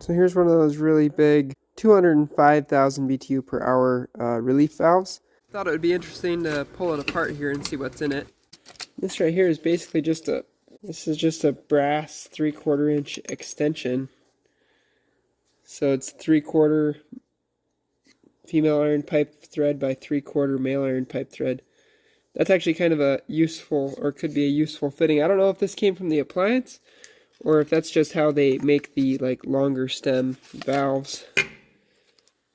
So here's one of those really big 205,000 BTU per hour relief valves. Thought it would be interesting to pull it apart here and see what's in it. This right here is basically just a brass 3/4 inch extension. So it's 3/4 female iron pipe thread by 3/4 male iron pipe thread. That's actually kind of a useful, or could be a useful fitting. I don't know if this came from the appliance, or if that's just how they make the longer stem valves.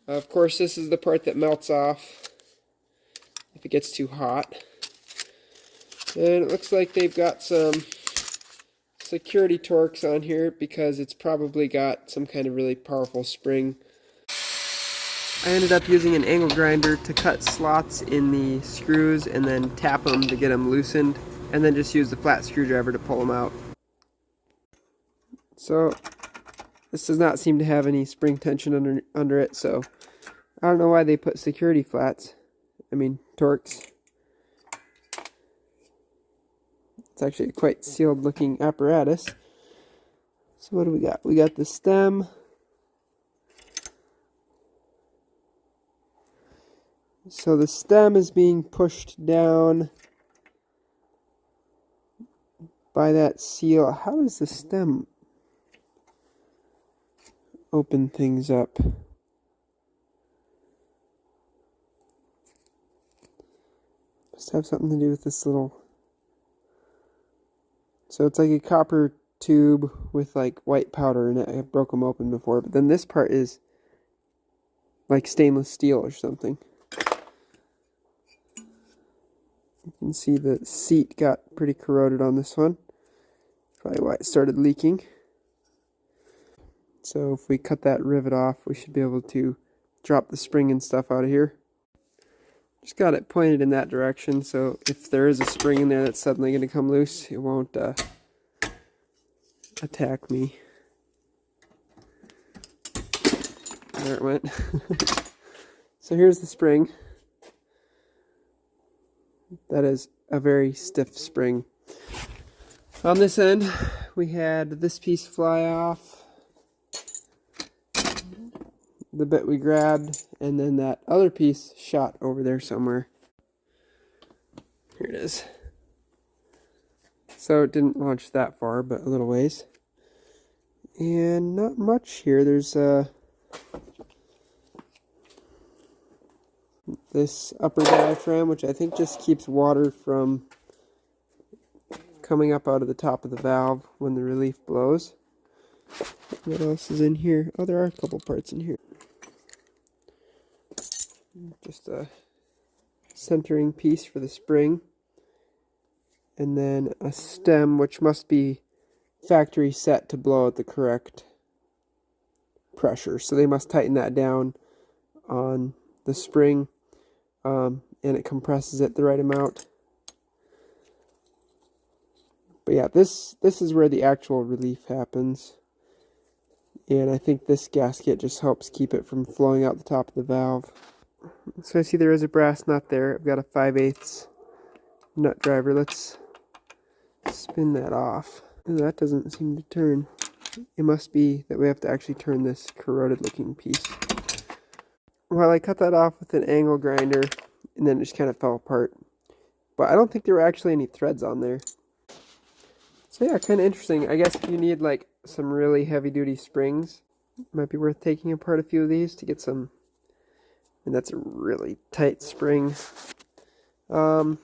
Of course, this is the part that melts off if it gets too hot. And it looks like they've got some security torques on here because it's probably got some kind of really powerful spring. I ended up using an angle grinder to cut slots in the screws and then tap them to get them loosened, and then just use the flat screwdriver to pull them out. So this does not seem to have any spring tension under it, so I don't know why they put security flats. I mean, torques. It's actually a quite sealed looking apparatus. So what do we got? We got the stem. So the stem is being pushed down by that seal. How does the stem open things up? Must have something to do with this little... So it's like a copper tube with white powder in it. I broke them open before, but then this part is like stainless steel or something. You can see the seat got pretty corroded on this one. Probably why it started leaking. So if we cut that rivet off, we should be able to drop the spring and stuff out of here. Just got it pointed in that direction, so if there is a spring in there that's suddenly going to come loose, it won't attack me. There it went. So here's the spring. That is a very stiff spring. On this end, we had this piece fly off, the bit we grabbed, and then that other piece shot over there somewhere. Here it is. So it didn't launch that far, but a little ways. And not much here. There's this upper diaphragm, which I think just keeps water from coming up out of the top of the valve when the relief blows. What else is in here? Oh, there are a couple parts in here. Just a centering piece for the spring, and then a stem which must be factory set to blow at the correct pressure, so they must tighten that down on the spring, and it compresses it the right amount. But yeah, this is where the actual relief happens, and I think this gasket just helps keep it from flowing out the top of the valve. So I see there is a brass nut there. I've got a 5/8 nut driver. Let's spin that off. Ooh, that doesn't seem to turn. It must be that we have to actually turn this corroded looking piece. Well, I cut that off with an angle grinder, and then it just kind of fell apart. But I don't think there were actually any threads on there. So yeah, kind of interesting. I guess if you need some really heavy duty springs, it might be worth taking apart a few of these to get some. And that's a really tight spring. Or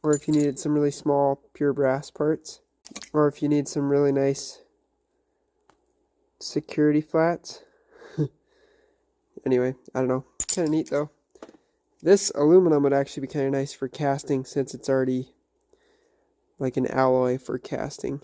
if you needed some really small pure brass parts. Or if you need some really nice security flats. Anyway, I don't know. Kind of neat though. This aluminum would actually be kind of nice for casting, since it's already like an alloy for casting.